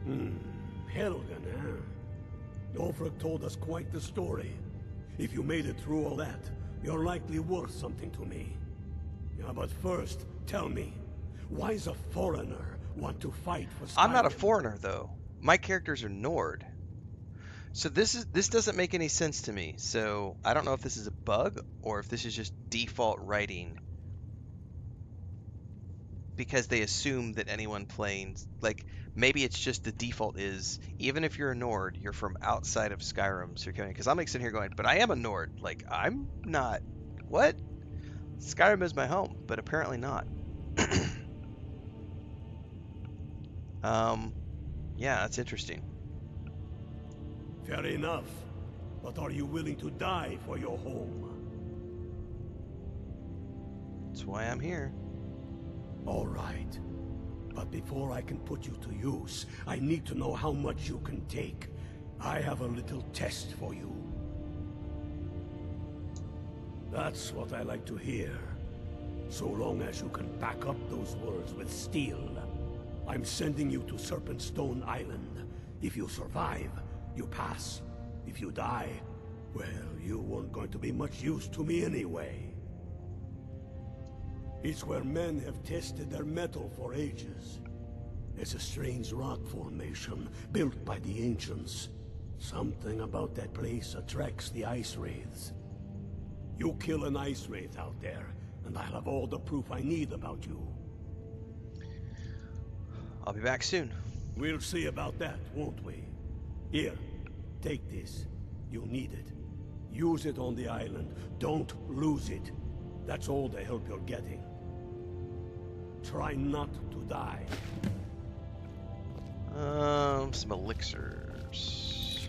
Helgen, huh? Ulfric told us quite the story. If you made it through all that, you're likely worth something to me. Yeah, but first, tell me, why does a foreigner want to fight for Skyrim? I'm not a foreigner, though. My characters are Nord. So this doesn't make any sense to me. So I don't know if this is a bug or if this is just default writing, because they assume that anyone playing, like, maybe it's just the default is, even if you're a Nord, you're from outside of Skyrim, so you're coming. Because I'm like sitting here going, but I am a Nord. Like, I'm not. What? Skyrim is my home, but apparently not. Yeah, that's interesting. Fair enough. But are you willing to die for your home? That's why I'm here. All right. But before I can put you to use, I need to know how much you can take. I have a little test for you. That's what I like to hear. So long as you can back up those words with steel. I'm sending you to Serpentstone Island. If you survive, you pass. If you die, well, you weren't going to be much use to me anyway. It's where men have tested their metal for ages. It's a strange rock formation built by the ancients. Something about that place attracts the ice wraiths. You kill an ice wraith out there, and I'll have all the proof I need about you. I'll be back soon. We'll see about that, won't we? Here, take this. You'll need it. Use it on the island. Don't lose it. That's all the help you're getting. Try not to die. Some elixirs.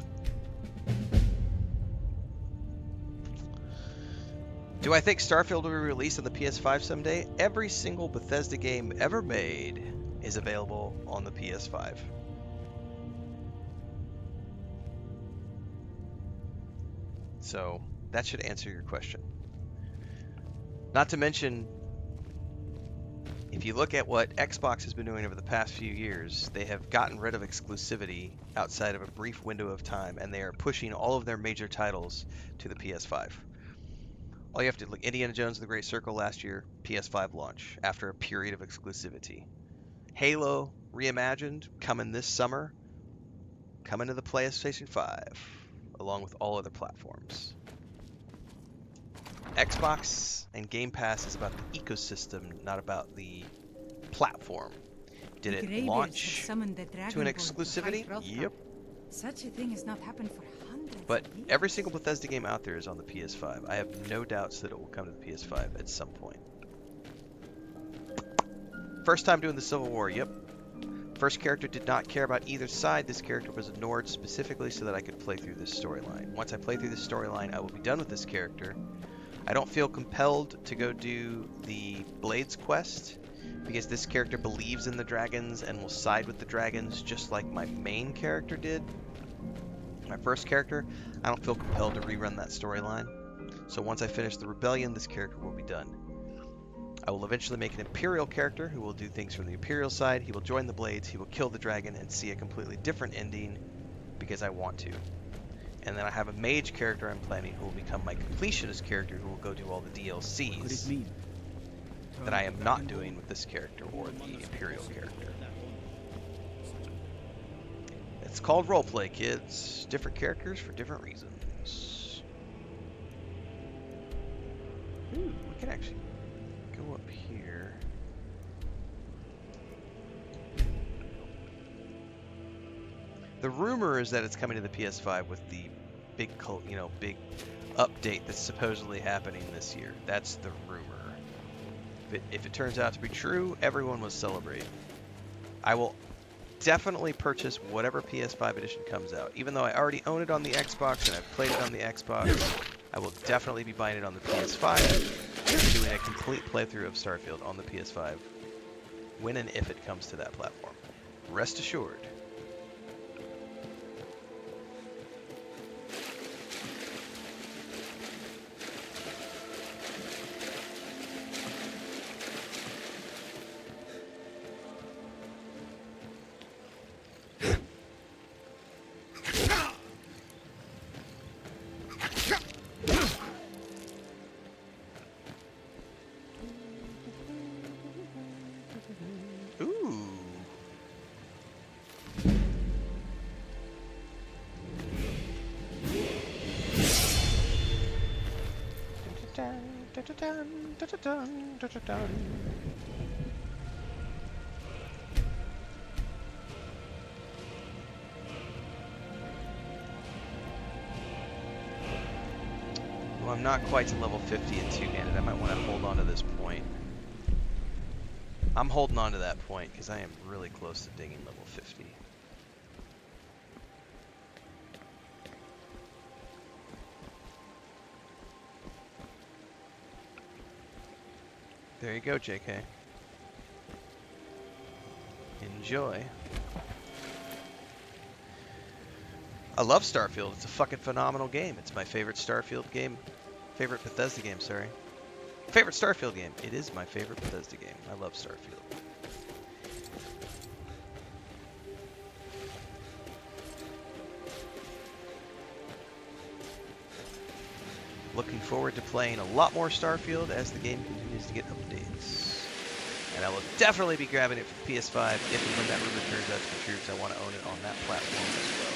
Do I think Starfield will be released on the PS5 someday? Every single Bethesda game ever made is available on the PS5. So that should answer your question. Not to mention, if you look at what Xbox has been doing over the past few years, they have gotten rid of exclusivity outside of a brief window of time, and they are pushing all of their major titles to the PS5. All you have to look, Indiana Jones and the Great Circle last year, PS5 launch, after a period of exclusivity. Halo Reimagined, coming this summer, coming to the PlayStation 5, along with all other platforms. Xbox and Game Pass is about the ecosystem, not about the platform. Did it launch to an exclusivity? Yep. Such a thing has not happened for hundreds But of years. every single Bethesda game out there is on the PS5. I have no doubts that it will come to the PS5 at some point. First time doing the Civil War, yep. First character did not care about either side. This character was a Nord specifically so that I could play through this storyline. Once I play through this storyline, I will be done with this character. I don't feel compelled to go do the Blades quest because this character believes in the dragons and will side with the dragons just like my main character did. My first character, I don't feel compelled to rerun that storyline. So once I finish the Rebellion, this character will be done. I will eventually make an Imperial character who will do things from the Imperial side. He will join the Blades, he will kill the dragon and see a completely different ending because I want to. And then I have a mage character I'm planning who will become my completionist character who will go do all the DLCs that I am not doing with this character or the Imperial character. It's called roleplay, kids. Different characters for different reasons. Ooh, we can actually go up here. The rumor is that it's coming to the PS5 with the big, big update that's supposedly happening this year. That's the rumor. If it turns out to be true, everyone will celebrate. I will definitely purchase whatever PS5 edition comes out. Even though I already own it on the Xbox and I've played it on the Xbox, I will definitely be buying it on the PS5 and doing a complete playthrough of Starfield on the PS5 when and if it comes to that platform. Rest assured. Dun-dun-dun, dun-dun-dun, dun-dun-dun. Well, I'm not quite to level 50 in two-handed. I might want to hold on to this point. I'm holding on to that point because I am really close to digging level 50. There you go, JK. Enjoy. I love Starfield. It's a fucking phenomenal game. It's my favorite Starfield game. Favorite Bethesda game, sorry. Favorite Starfield game. It is my favorite Bethesda game. I love Starfield. Looking forward to playing a lot more Starfield as the game continues to get updates. And I will definitely be grabbing it for the PS5 if and when that rumor turns out to be true, because I want to own it on that platform as well.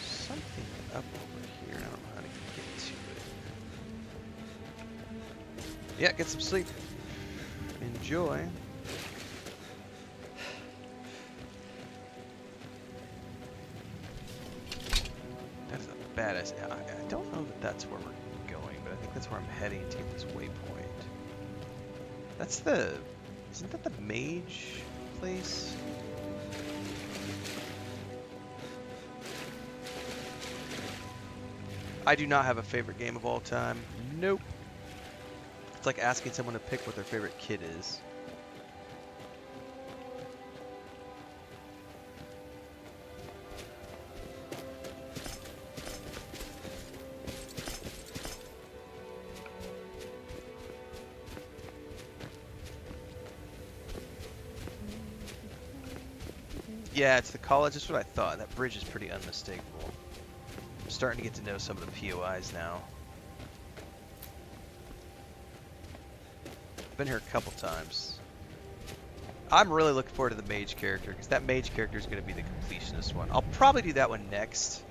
Something up over here. I don't know how to get to it. Yeah, get some sleep. Enjoy. That's a badass. I don't know that that's where we're going, but I think that's where I'm heading to get this waypoint. That's the... Isn't that the mage place? I do not have a favorite game of all time. Nope. It's like asking someone to pick what their favorite kid is. Yeah, it's the college. That's what I thought. That bridge is pretty unmistakable. I'm starting to get to know some of the POIs now. Been here a couple times. I'm really looking forward to the mage character, because that mage character is going to be the completionist one. I'll probably do that one next.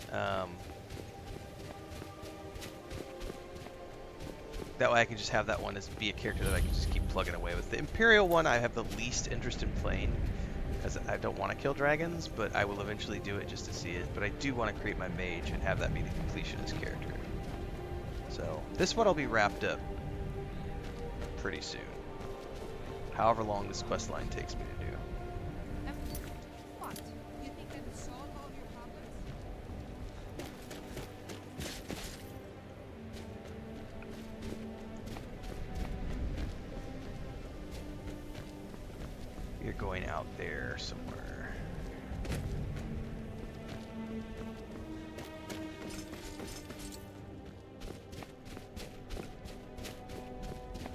That way I can just have that one as be a character that I can just keep plugging away with. The Imperial one I have the least interest in playing, because I don't want to kill dragons, but I will eventually do it just to see it. But I do want to create my mage and have that be the completionist character. So this one will be wrapped up pretty soon. However long this quest line takes me to do. What? You think they would solve all your problems? You're going out there somewhere.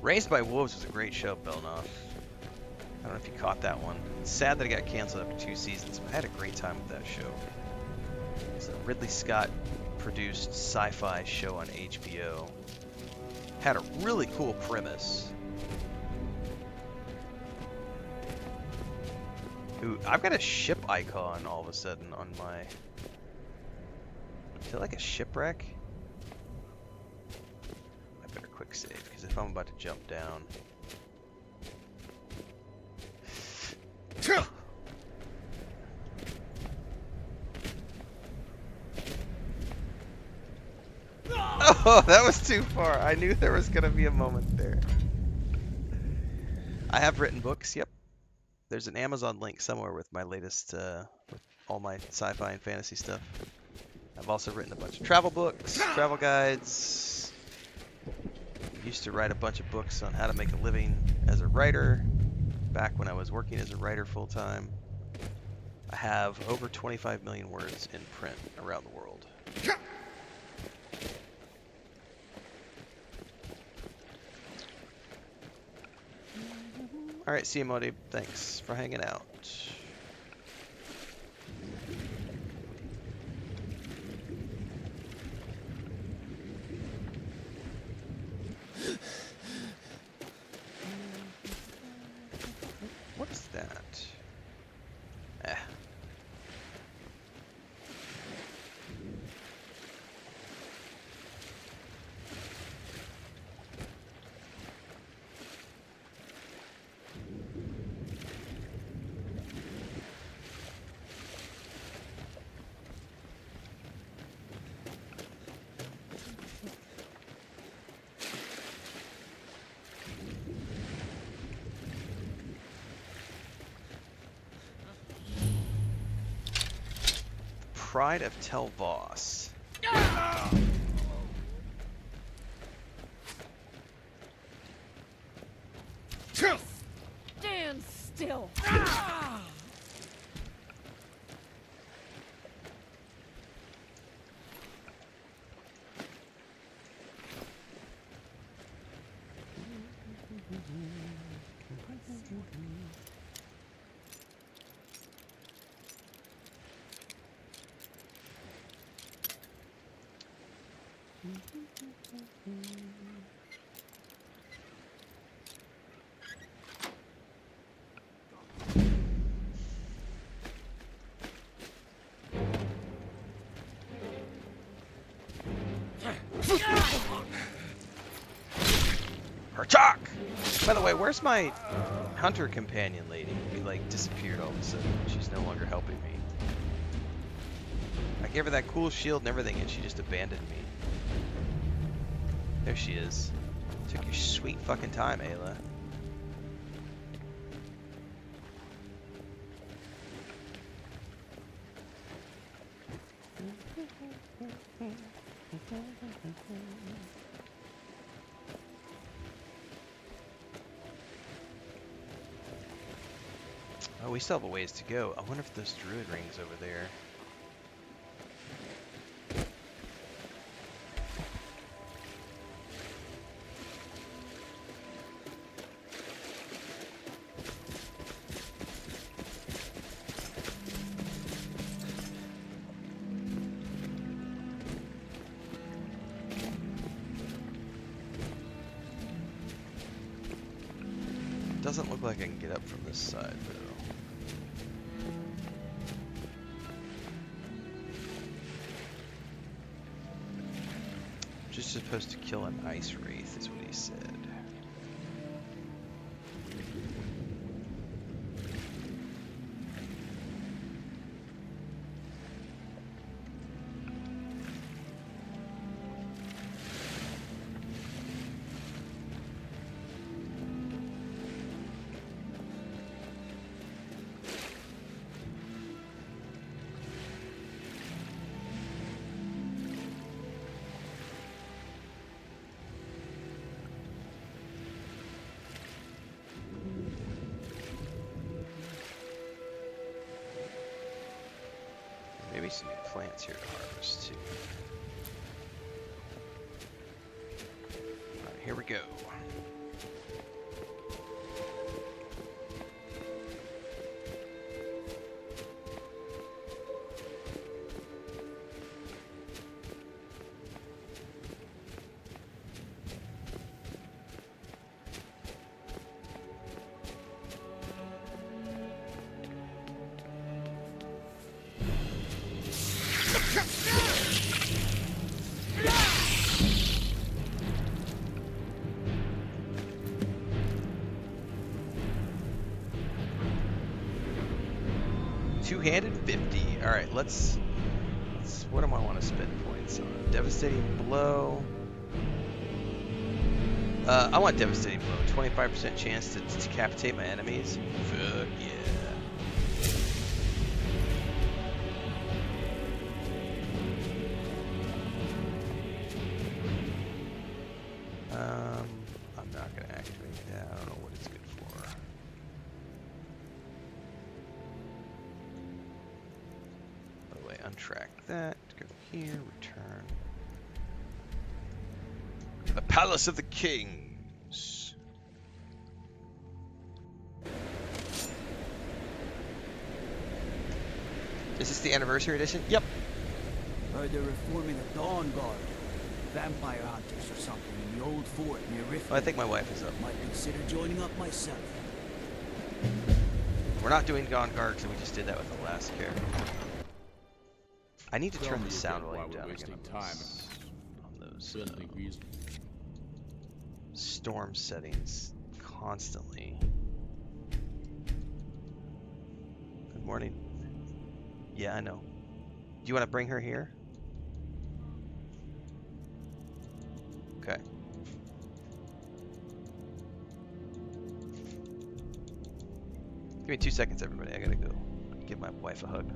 Raised by Wolves was a great show, Belnoff. I don't know if you caught that one. It's sad that it got canceled after 2 seasons, but I had a great time with that show. It's a Ridley Scott produced sci-fi show on HBO. Had a really cool premise. Ooh, I've got a ship icon all of a sudden on my... Is it like a shipwreck? I better quick save, because if I'm about to jump down... Oh, that was too far. I knew there was going to be a moment there. I have written books, yep. There's an Amazon link somewhere with my latest, with all my sci-fi and fantasy stuff. I've also written a bunch of travel books, travel guides. Used to write a bunch of books on how to make a living as a writer, back when I was working as a writer full-time. I have over 25 million words in print around the world. Alright, see you, Modi. Thanks for hanging out. Pride of Tel Voss. Stand still. Herchak! By the way, where's my hunter companion lady? She like disappeared all of a sudden. She's no longer helping me. I gave her that cool shield and everything, and she just abandoned me. There she is. Took your sweet fucking time, Ayla. Oh, we still have a ways to go. I wonder if those druid rings over there. Doesn't look like I can get up from this side, though. Just supposed to kill an ice wraith, is what he said. Maybe some new plants here to harvest too. Alright, here we go. Two-handed 50. Alright, let's what do I want to spend points on? Devastating blow. I want devastating blow. 25% chance to decapitate my enemies. Fuck yeah. I'm not gonna activate that. I don't know what it's good for. By the way, untrack that. Go here, return. The Palace of the Kings. Is this the anniversary edition? Yep. Heard they're reforming the Dawn Guard. Vampire hunters or something in the old fort near Renfail. Well, I think my wife is up. Might consider joining up myself. We're not doing Gone Guard because we just did that with the last character. I need to turn the sound volume down again on those storm settings constantly. Good morning. Yeah, I know. Do you want to bring her here? Okay. Give me 2 seconds, everybody. I gotta go give my wife a hug.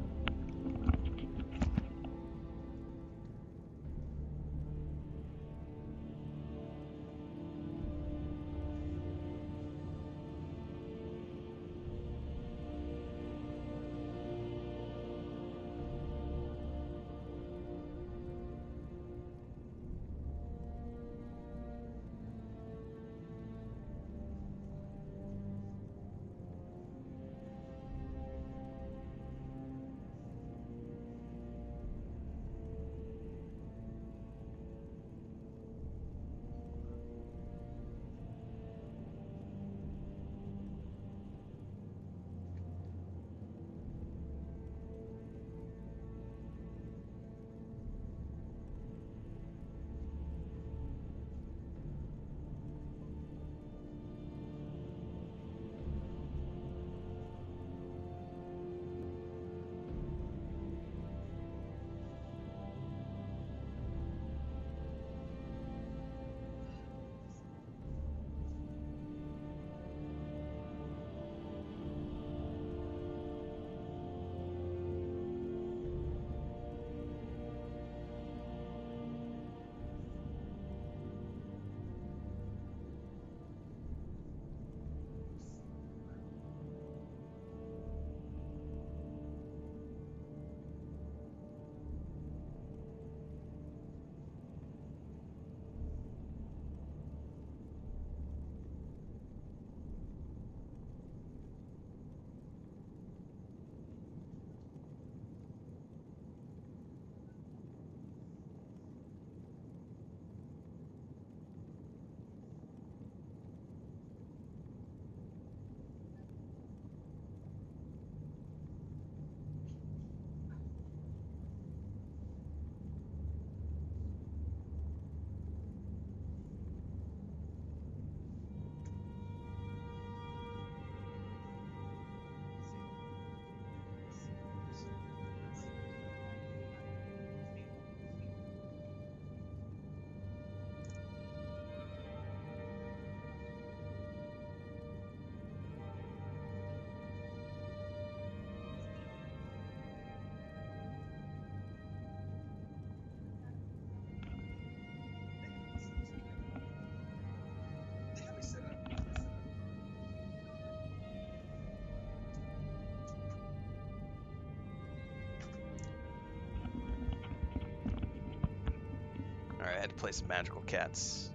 had to play some magical cats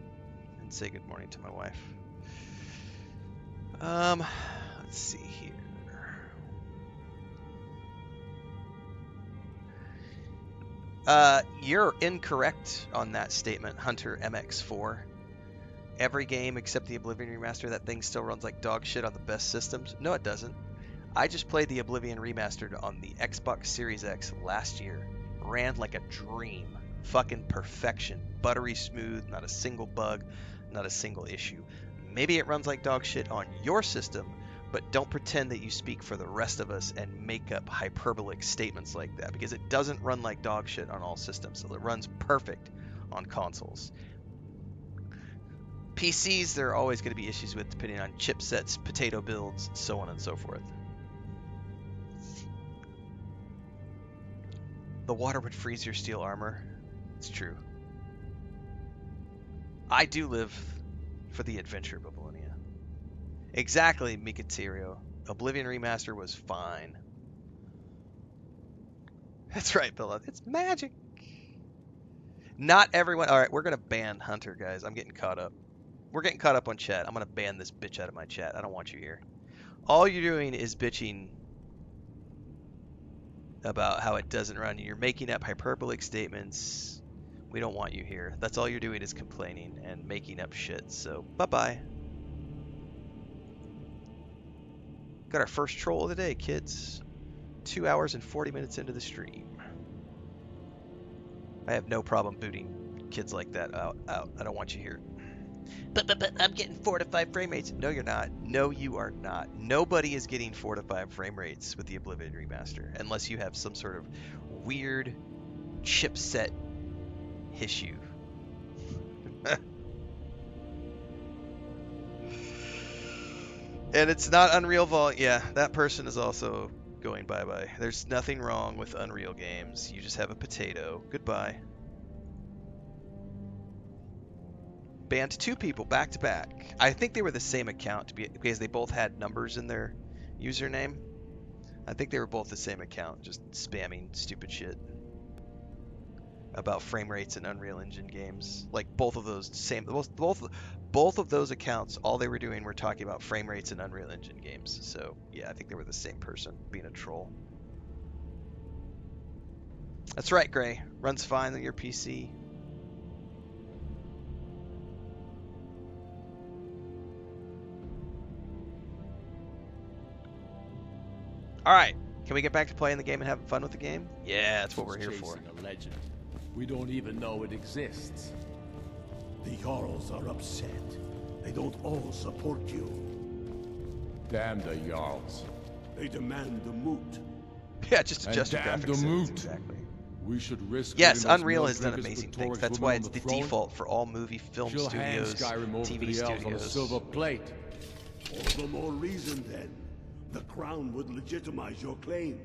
and say good morning to my wife. Let's see here. You're incorrect on that statement, Hunter MX4. Every game except the Oblivion Remaster, that thing still runs like dog shit on the best systems. No, it doesn't. I just played the Oblivion Remastered on the Xbox Series X last year. Ran like a dream. Fucking perfection. Buttery smooth, not a single bug, not a single issue. Maybe it runs like dog shit on your system, but don't pretend that you speak for the rest of us and make up hyperbolic statements like that, because it doesn't run like dog shit on all systems. So it runs perfect on consoles. PCs, there are always going to be issues with, depending on chipsets, potato builds, so on and so forth. The water would freeze your steel armor. It's true. I do live for the adventure of Oblivion. Exactly, Mikaterio. Oblivion Remaster was fine. That's right, Billa. It's magic. Not everyone... Alright, we're going to ban Hunter, guys. I'm getting caught up. We're getting caught up on chat. I'm going to ban this bitch out of my chat. I don't want you here. All you're doing is bitching about how it doesn't run. You're making up hyperbolic statements. We don't want you here. That's all you're doing is complaining and making up shit. So, bye-bye. Got our first troll of the day, kids. 2 hours and 40 minutes into the stream. I have no problem booting kids like that out. I don't want you here. But I'm getting 4 to 5 frame rates. No, you're not. No, you are not. Nobody is getting 4 to 5 frame rates with the Oblivion Remaster, unless you have some sort of weird chipset issue. And it's not Unreal Vol. Yeah, that person is also going bye-bye. There's nothing wrong with Unreal games. You just have a potato. Goodbye. Banned 2 people back to back. I think they were the same account because they both had numbers in their username. I think they were both the same account, just spamming stupid shit about frame rates in Unreal Engine games. Like both of those both of those accounts, all they were doing were talking about frame rates in Unreal Engine games. So yeah, I think they were the same person being a troll. That's right, Gray. Runs fine on your PC. Alright, can we get back to playing the game and having fun with the game? Yeah, that's what we're here for. A legend. We don't even know it exists. The Jarls are upset. They don't all support you. Damn the Jarls. They demand the moot. Yeah, just And adjust your damn graphics. the moot. Exactly. We should risk. Yes, letting those Unreal has done milk-drinkers amazing put things. Torix That's women why on it's the the throne? default for all movie, film She'll hand studios, Skyrim over TV to the elves on a studios. silver plate. All the more reason then. The crown would legitimize your claim.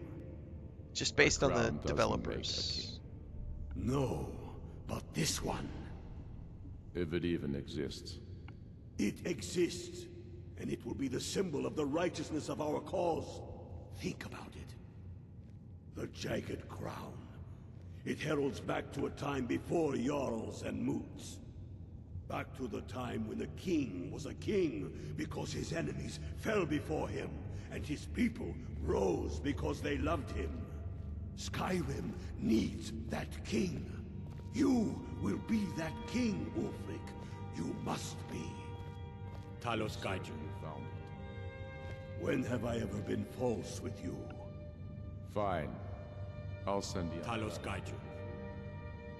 Just based on the crown doesn't developers. No, but this one. If it even exists. It exists, and it will be the symbol of the righteousness of our cause. Think about it. The jagged crown. It heralds back to a time before Jarls and Moots. Back to the time when the king was a king because his enemies fell before him, and his people rose because they loved him. Skyrim needs that king. You will be that king, Ulfric. You must be. Talos guide you. Found it. When have I ever been false with you? Fine. I'll send you. Talos guide you.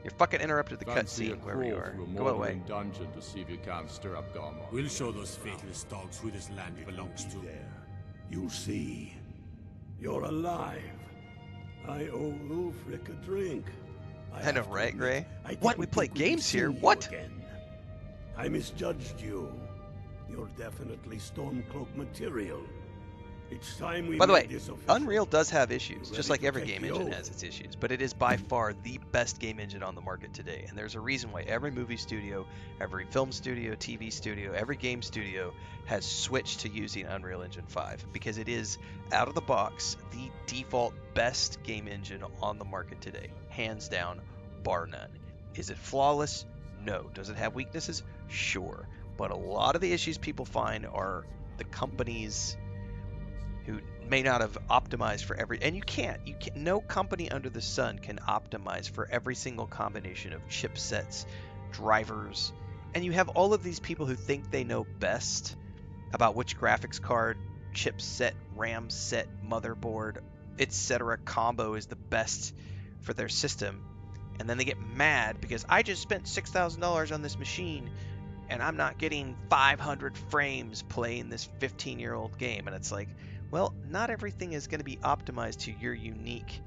You fucking interrupted the Fancy a cutscene wherever you crawl are. through a Go away. mouldering dungeon to see if you can't stir up Galmar. We'll show those faithless dogs who this land belongs to. There. You'll see. You're alive. I owe Ulfric a drink. I know, have to right, admit, Gray? I What? didn't We play think we'd games see here? you What? again. I misjudged you. You're definitely Stormcloak material. It's time we By the made way, this official. Unreal does have issues, You just ready like to every take game the engine oath? has its issues, but it is by far the best game engine on the market today, and there's a reason why every movie studio, every film studio, TV studio, every game studio has switched to using Unreal Engine 5, because it is, out of the box, the default best game engine on the market today, hands down, bar none. Is it flawless? No. Does it have weaknesses? Sure. But a lot of the issues people find are the companies who may not have optimized for every, and you can't, no company under the sun can optimize for every single combination of chipsets, drivers, and you have all of these people who think they know best about which graphics card, chipset, RAM set, motherboard, etc. combo is the best for their system, and then they get mad because I just spent $6,000 on this machine and I'm not getting 500 frames playing this 15-year-old game. And it's like, well, not everything is going to be optimized to your unique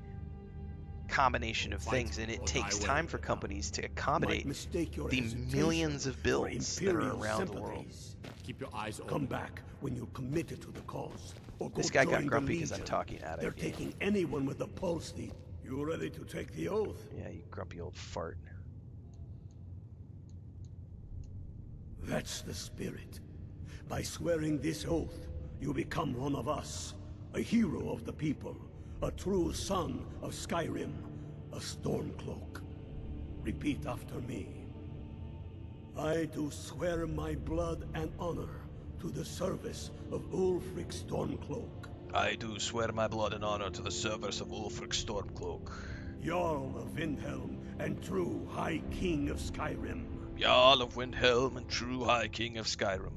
combination of things, and it takes time for companies to accommodate the millions of builds that are around the world. Keep your eyes open. Come back when you're committed to the cause. Or go This guy got join the grumpy because I'm Legion. talking out They're of game. taking anyone with a pulse. You ready to take the oath? Yeah, you grumpy old fart. That's the spirit. By swearing this oath, you become one of us. A hero of the people. A true son of Skyrim. A Stormcloak. Repeat after me. I do swear my blood and honor to the service of Ulfric Stormcloak. I do swear my blood and honor to the service of Ulfric Stormcloak. Jarl of Windhelm and true High King of Skyrim. Jarl of Windhelm and true High King of Skyrim.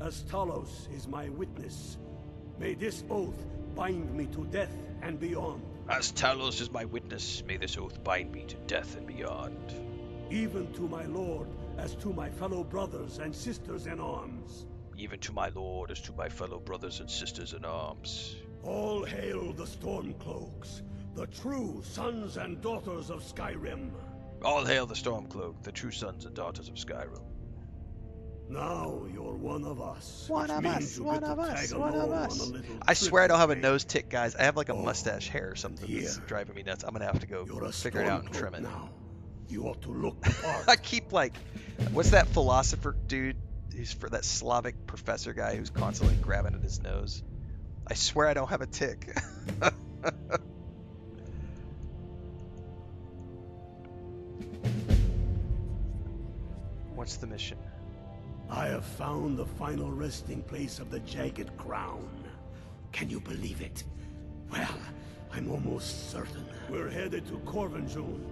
As Talos is my witness, may this oath bind me to death and beyond. As Talos is my witness, may this oath bind me to death and beyond. Even to my lord, as to my fellow brothers and sisters in arms. Even to my lord as to my fellow brothers and sisters in arms. All hail the Stormcloaks, the true sons and daughters of Skyrim. All hail the Stormcloak, the true sons and daughters of Skyrim. Now you're one of us. One which of means us, you one get to of us, tag one of along on us. a little I swear I don't have a trip nose tick, guys. I have like a Oh, mustache hair or something that's here. driving me nuts. I'm gonna have to go You're a figure it out and Stormcloak trim it. now. You ought to look the part. I keep like, what's that philosopher dude who's for that Slavic professor guy who's constantly grabbing at his nose? I swear I don't have a tick. What's the mission? I have found the final resting place of the Jagged Crown. Can you believe it? Well, I'm almost certain. We're headed to Corvinjund,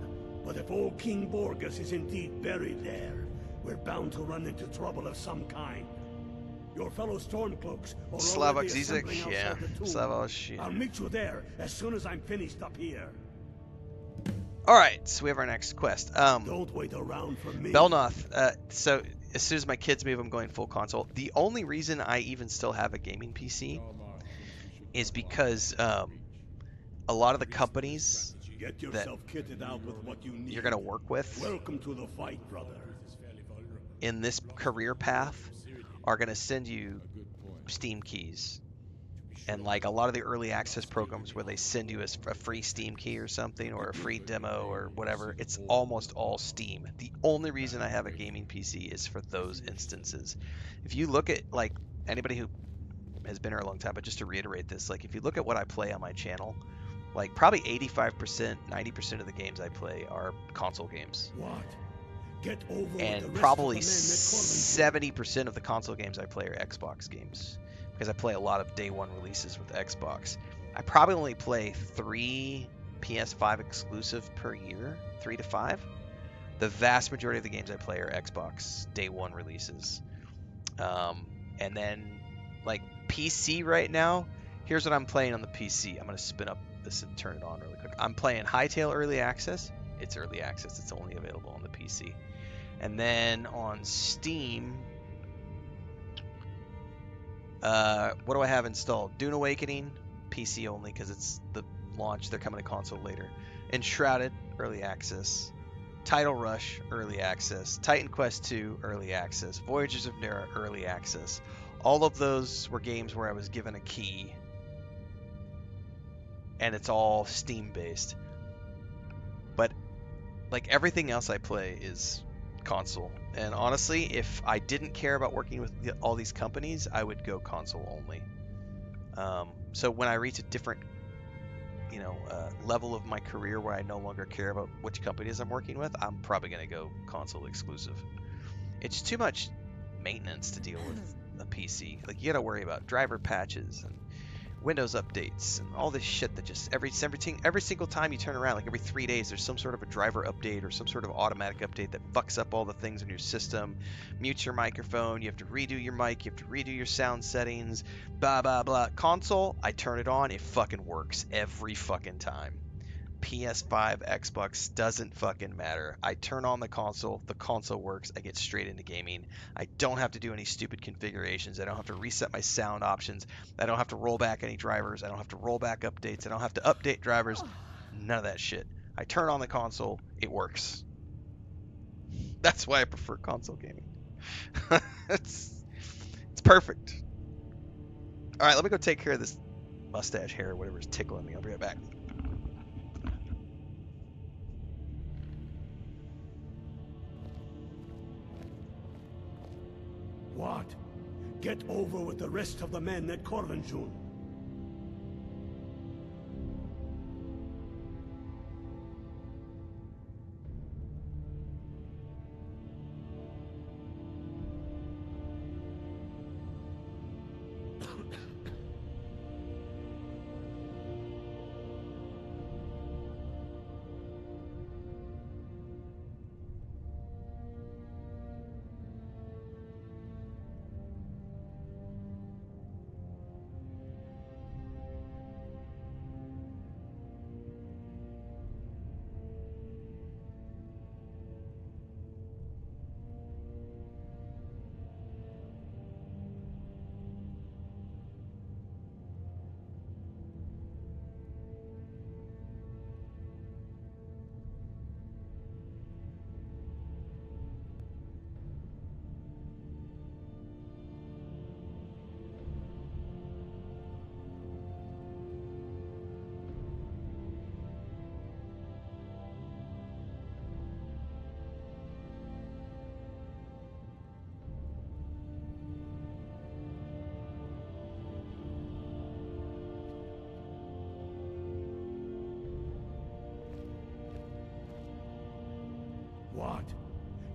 but if old King Borgus is indeed buried there, we're bound to run into trouble of some kind. Your fellow Stormcloaks are Slavok already Zizek? assembling Yeah. outside the tomb. Slavoj, yeah. I'll meet you there as soon as I'm finished up here. Alright, so we have our next quest. Don't wait around for me. Belnoth, so as soon as my kids move, I'm going full console. The only reason I even still have a gaming PC is because a lot of the companies Get yourself kitted out with what you need. you're going to work with Welcome to the fight, brother. in this career path are going to send you Steam keys. And like a lot of the early access programs where they send you a free Steam key or something, or a free demo or whatever, it's almost all Steam. The only reason I have a gaming PC is for those instances. If you look at like anybody who has been here a long time, but just to reiterate this, like if you look at what I play on my channel, like probably 85%, 90% of the games I play are console games. What? Get over with the And rest probably of the men at 70% of the console games I play are Xbox games, because I play a lot of day one releases with Xbox. I probably only play 3 PS5 exclusive per year, 3 to 5. The vast majority of the games I play are Xbox day one releases. And then like PC right now, here's what I'm playing on the PC. I'm going to spin up this and turn it on really quick. I'm playing Hytale Early Access. It's early access. It's only available on the PC. And then on Steam, what do I have installed? Dune Awakening, PC only because it's the launch. They're coming to console later. Enshrouded, early access. Title Rush, early access. Titan Quest 2, early access. Voyagers of Nera, early access. All of those were games where I was given a key, and it's all Steam based. But like everything else I play is console. And honestly, if I didn't care about working with all these companies, I would go console only. So when I reach a different level of my career where I no longer care about which companies I'm working with, I'm probably going to go console exclusive. It's too much maintenance to deal with a PC. Like, you got to worry about driver patches and Windows updates and all this shit that just every single time you turn around, like every 3 days, there's some sort of a driver update or some sort of automatic update that fucks up all the things in your system, mutes your microphone, you have to redo your mic, you have to redo your sound settings, blah blah blah. Console, I turn it on, it fucking works every fucking time. PS5, Xbox, doesn't fucking matter. I turn on the console works, I get straight into gaming. I don't have to do any stupid configurations. I don't have to reset my sound options. I don't have to roll back any drivers. I don't have to roll back updates. I don't have to update drivers. None of that shit. I turn on the console, it works. That's why I prefer console gaming. it's perfect. All right, let me go take care of this mustache hair or whatever is tickling me. I'll be right back. What? Get over with the rest of the men at Corvinjun. What?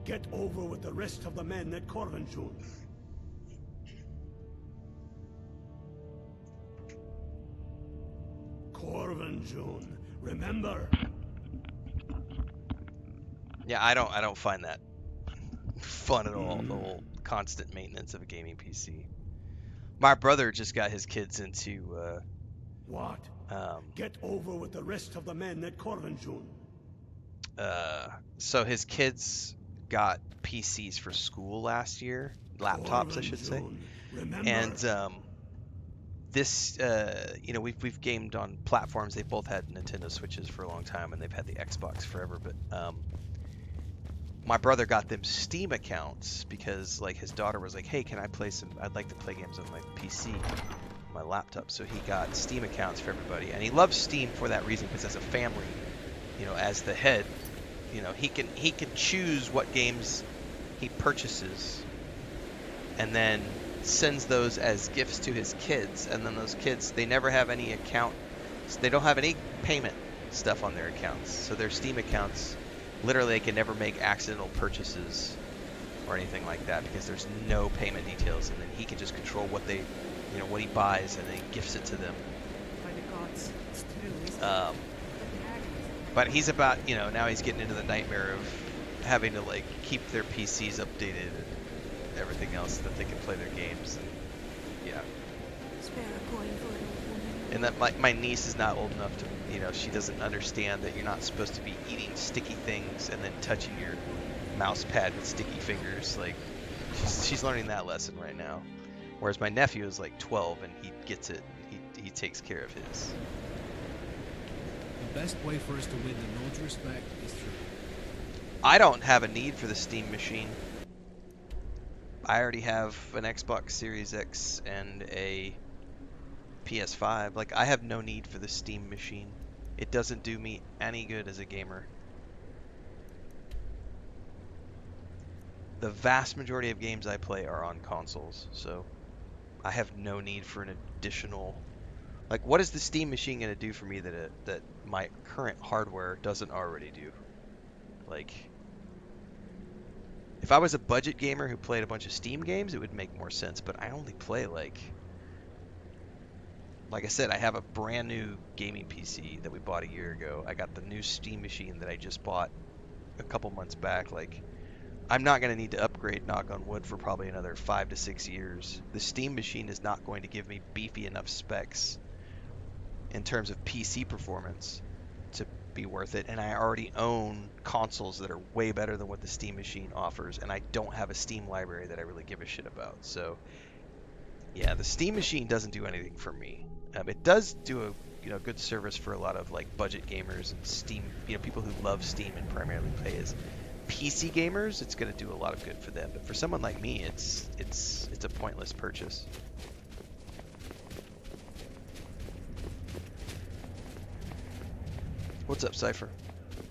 Get over with the rest of the men at Corvinjun. Corvinjun, remember? Yeah, I don't find that fun at all, the whole constant maintenance of a gaming PC. My brother just got his kids into What? Get over with the rest of the men at Corvinjun. So his kids got PCs for school last year, laptops I should say. Remember? And this we've gamed on platforms. They both had Nintendo Switches for a long time and they've had the Xbox forever, but my brother got them Steam accounts because like his daughter was like, "Hey, can I play I'd like to play games on my PC, my laptop." So he got Steam accounts for everybody. And he loves Steam for that reason because as a family, as the head, he can choose what games he purchases and then sends those as gifts to his kids, and then those kids, they never have any account, they don't have any payment stuff on their accounts, so their Steam accounts, literally they can never make accidental purchases or anything like that because there's no payment details, and then he can just control what they, what he buys, and then gifts it to them. By the gods, it's true, isn't it? But he's about, now he's getting into the nightmare of having to like keep their PCs updated and everything else that they can play their games. And yeah. Spare a coin for an old woman. And that my niece is not old enough to, she doesn't understand that you're not supposed to be eating sticky things and then touching your mouse pad with sticky fingers. Like, she's learning that lesson right now. Whereas my nephew is like 12 and he gets it. He takes care of his. The best way for us to win the Node's respect is through. I don't have a need for the Steam machine. I already have an Xbox Series X and a PS5. Like, I have no need for the Steam machine. It doesn't do me any good as a gamer. The vast majority of games I play are on consoles, so I have no need for an additional Like, what is the Steam machine going to do for me that my current hardware doesn't already do? Like, if I was a budget gamer who played a bunch of Steam games, it would make more sense. But I only play like I said, I have a brand new gaming PC that we bought a year ago. I got the new Steam machine that I just bought a couple months back. Like, I'm not going to need to upgrade, knock on wood, for probably another 5 to 6 years. The Steam machine is not going to give me beefy enough specs in terms of PC performance to be worth it, and I already own consoles that are way better than what the Steam machine offers, and I don't have a Steam library that I really give a shit about. So yeah, the Steam machine doesn't do anything for me. It does do a good service for a lot of like budget gamers and Steam, people who love Steam and primarily play as PC gamers. It's going to do a lot of good for them, but for someone like me, it's a pointless purchase. What's up, Cypher?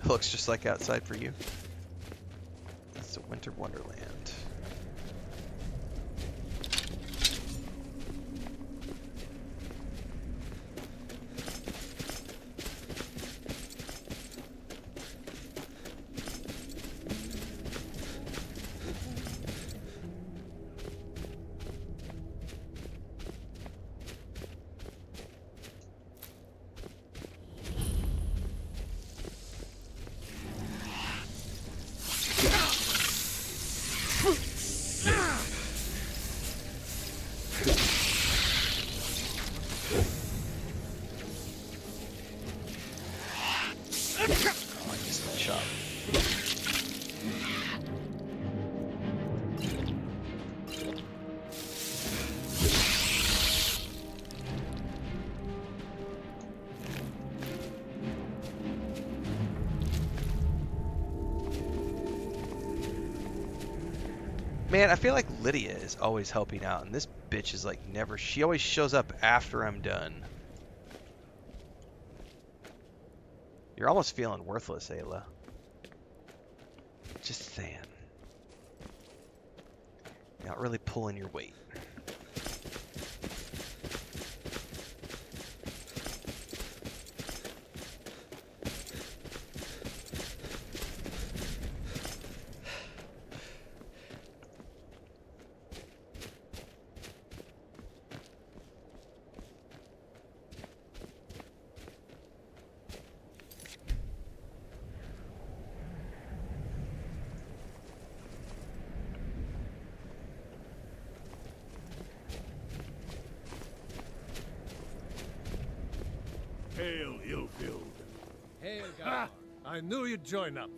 It looks just like outside for you. It's a winter wonderland. Man, I feel like Lydia is always helping out, and this bitch is like never. She always shows up after I'm done. You're almost feeling worthless, Ayla. Just saying. Not really pulling your weight. Hail, ill-filled. Hey, guy. I knew you'd join up.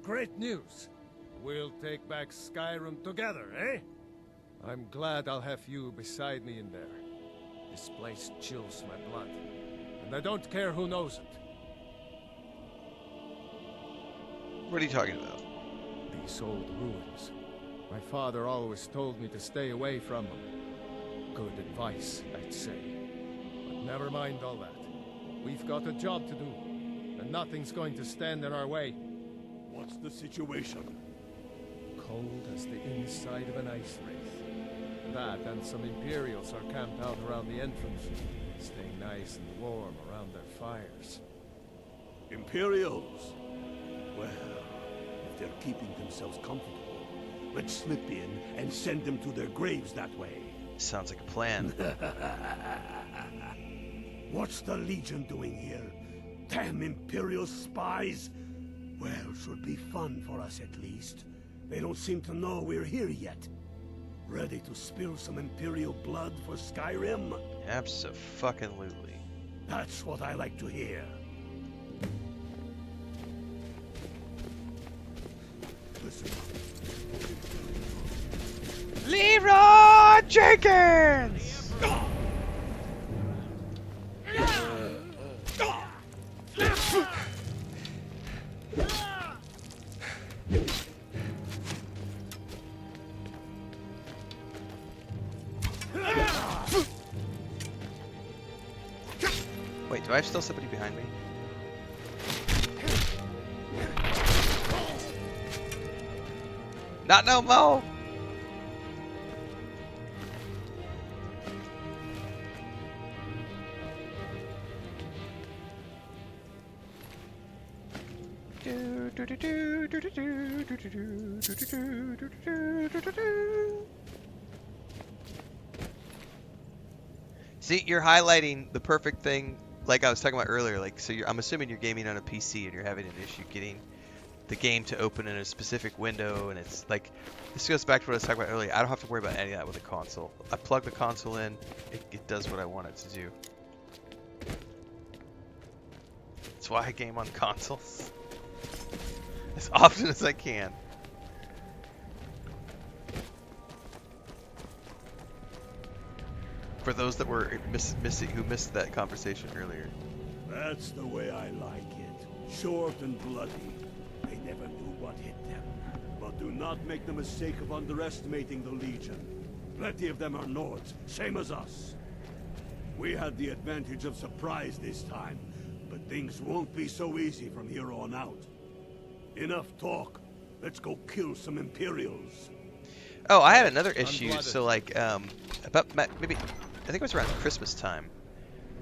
Great news. We'll take back Skyrim together, eh? I'm glad I'll have you beside me in there. This place chills my blood. And I don't care who knows it. What are you talking about? These old ruins. My father always told me to stay away from them. Good advice, I'd say. But never mind all that. We've got a job to do, and nothing's going to stand in our way. What's the situation? Cold as the inside of an ice wraith. That and some Imperials are camped out around the entrance, staying nice and warm around their fires. Imperials? Well, if they're keeping themselves comfortable, let's slip in and send them to their graves that way. Sounds like a plan. What's the Legion doing here? Damn Imperial spies! Well, should be fun for us at least. They don't seem to know we're here yet. Ready to spill some Imperial blood for Skyrim? Abso-fucking-lutely. That's what I like to hear. Listen up. Leroy Jenkins! Wait, do I have still somebody behind me? Not no more! See, you're highlighting the perfect thing, like I was talking about earlier. Like, so I'm assuming you're gaming on a PC and you're having an issue getting the game to open in a specific window, and it's like, this goes back to what I was talking about earlier. I don't have to worry about any of that with a console. I plug the console in, it does what I want it to do. That's why I game on consoles as often as I can. For those that were who missed that conversation earlier. That's the way I like it. Short and bloody. They never knew what hit them. But do not make the mistake of underestimating the Legion. Plenty of them are Nords, same as us. We had the advantage of surprise this time, but things won't be so easy from here on out. Enough talk. Let's go kill some Imperials. Oh, I had another issue. Unblooded. So like, about maybe, I think it was around Christmas time.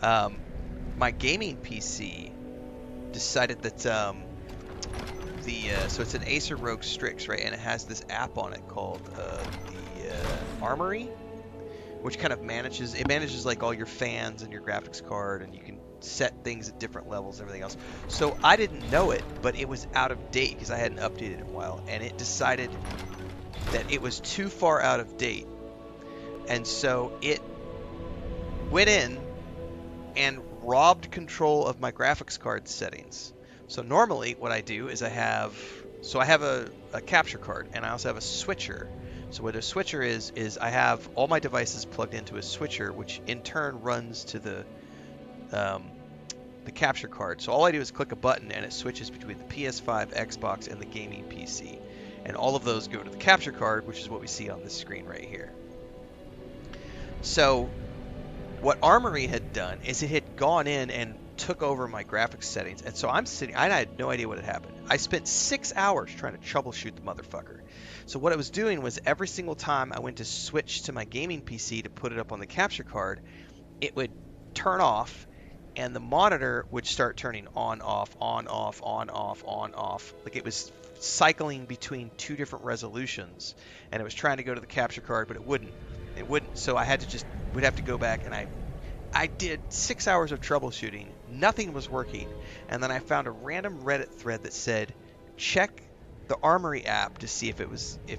My gaming PC decided that so it's an Acer Rogue Strix, right? And it has this app on it called the Armory, which kind of manages like all your fans and your graphics card, and you can set things at different levels and everything else. So I didn't know it, but it was out of date because I hadn't updated it in a while, and it decided that it was too far out of date, and so it went in and robbed control of my graphics card settings. So normally what I do is I have a capture card, and I also have a switcher. So what a switcher is I have all my devices plugged into a switcher, which in turn runs to the capture card. So all I do is click a button and it switches between the PS5, Xbox, and the gaming PC. And all of those go to the capture card, which is what we see on this screen right here. So what Armory had done is it had gone in and took over my graphics settings. And so I'm sitting, I had no idea what had happened. I spent 6 hours trying to troubleshoot the motherfucker. So what I was doing was every single time I went to switch to my gaming PC to put it up on the capture card, it would turn off, and the monitor would start turning on, off, on, off, on, off, on, off. Like it was cycling between two different resolutions, and it was trying to go to the capture card, but it wouldn't. So I would have to go back, and I did 6 hours of troubleshooting. Nothing was working. And then I found a random Reddit thread that said, check the Armory app to see if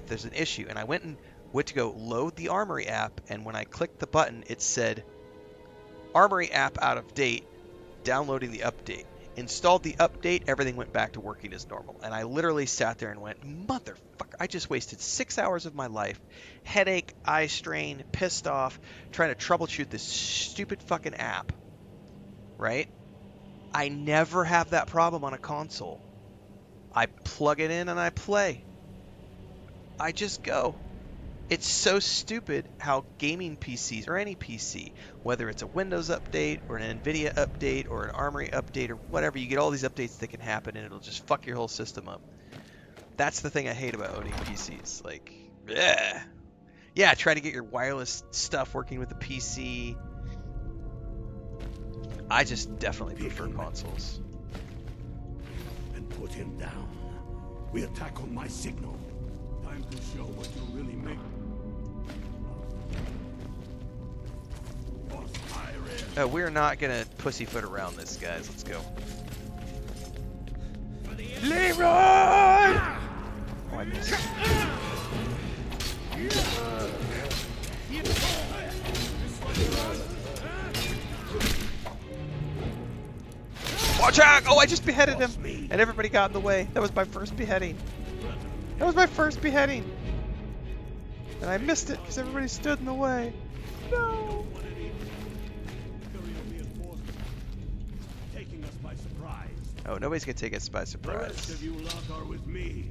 there's an issue. And I went to go load the Armory app, and when I clicked the button, it said, Armory app out of date, downloading the update. Installed the update, everything went back to working as normal. And I literally sat there and went, motherfucker, I just wasted 6 hours of my life, headache, eye strain, pissed off, trying to troubleshoot this stupid fucking app, right? I never have that problem on a console. I plug it in and I play. I just go. It's so stupid how gaming PCs, or any PC, whether it's a Windows update or an NVIDIA update or an Armory update or whatever, you get all these updates that can happen and it'll just fuck your whole system up. That's the thing I hate about owning PCs. Like, yeah, try to get your wireless stuff working with the PC. I just definitely prefer consoles. And put him down. We attack on my signal. Time to show what you really make. We're not gonna pussyfoot around this, guys. Let's go. Leroy! Oh, I missed. Watch out! Oh, I just beheaded him, and everybody got in the way. That was my first beheading. And I missed it because everybody stood in the way. No. Taking us by surprise. Oh, nobody's gonna take us by The rest surprise. of you lot are with me.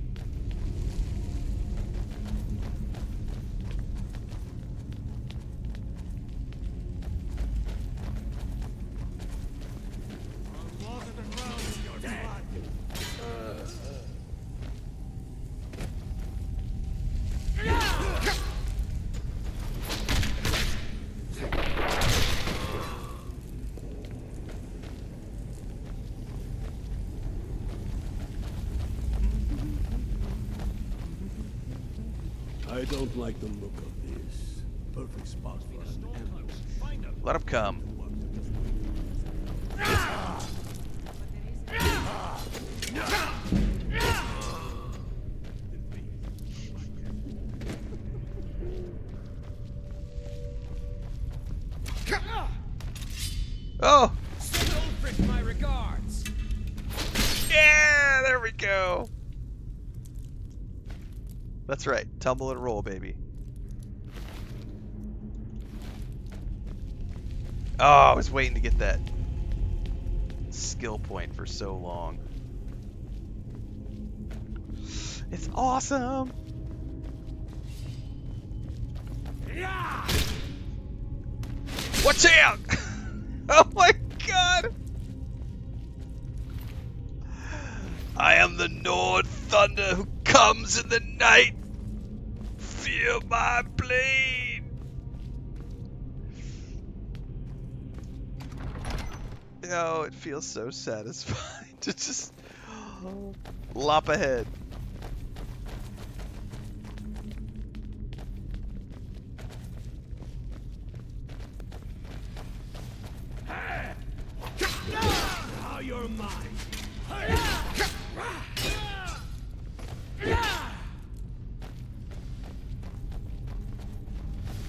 I don't like the look of this. Perfect spot for an ambush. Let him come. Oh! My regards. Yeah, there we go. That's right. Tumble and roll, baby. Oh, I was waiting to get that skill point for so long. It's awesome. Yeah! Watch out! Oh my god! I am the Nord Thunder who comes in the night. Feel my blade. Oh, it feels so satisfying to just lop ahead. Now you're mine.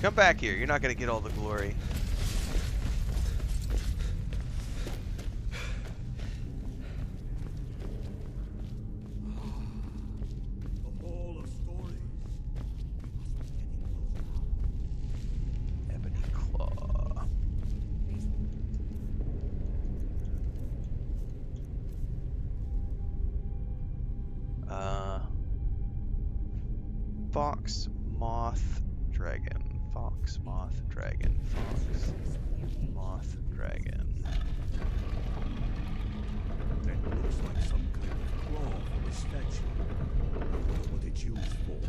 Come back here. You're not going to get all the glory. The hall of stories. Ebony Claw. Fox, moth, dragon. Fox, moth, dragon. Fox, moth, dragon. That looks like some kind of claw from a statue. I wonder what it's used for.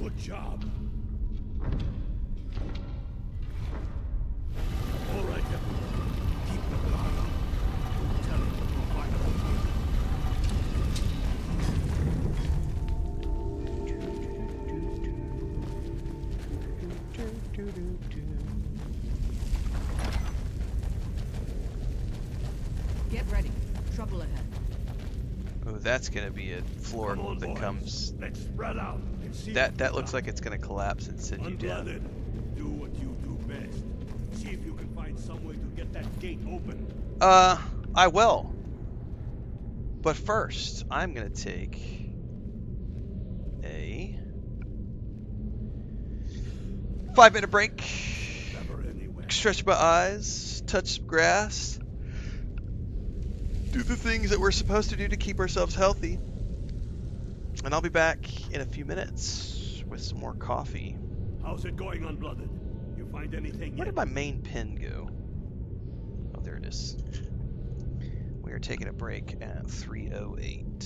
Good job. All right, everyone. Keep the guard up. Don't tell him what you'll find out here. Get ready. Trouble ahead. Oh, that's gonna be a floor Come on, that boys. comes. Let's spread out and see That looks like it's gonna collapse and send you down. Unblooded. Do what you do best. See if you can find some way to get that gate open. I will. But first, I'm gonna take a 5-minute break. Never anywhere. Stretch my eyes, touch some grass, do the things that we're supposed to do to keep ourselves healthy. And I'll be back in a few minutes with some more coffee. How's it going, Unblooded? You find anything Where yet? did my main pin go? Oh, there it is. We are taking a break at 3:08.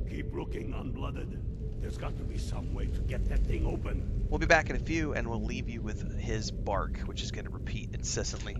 Keep looking, Unblooded. There's got to be some way to get that thing open. We'll be back in a few, and we'll leave you with his bark, which is going to repeat incessantly.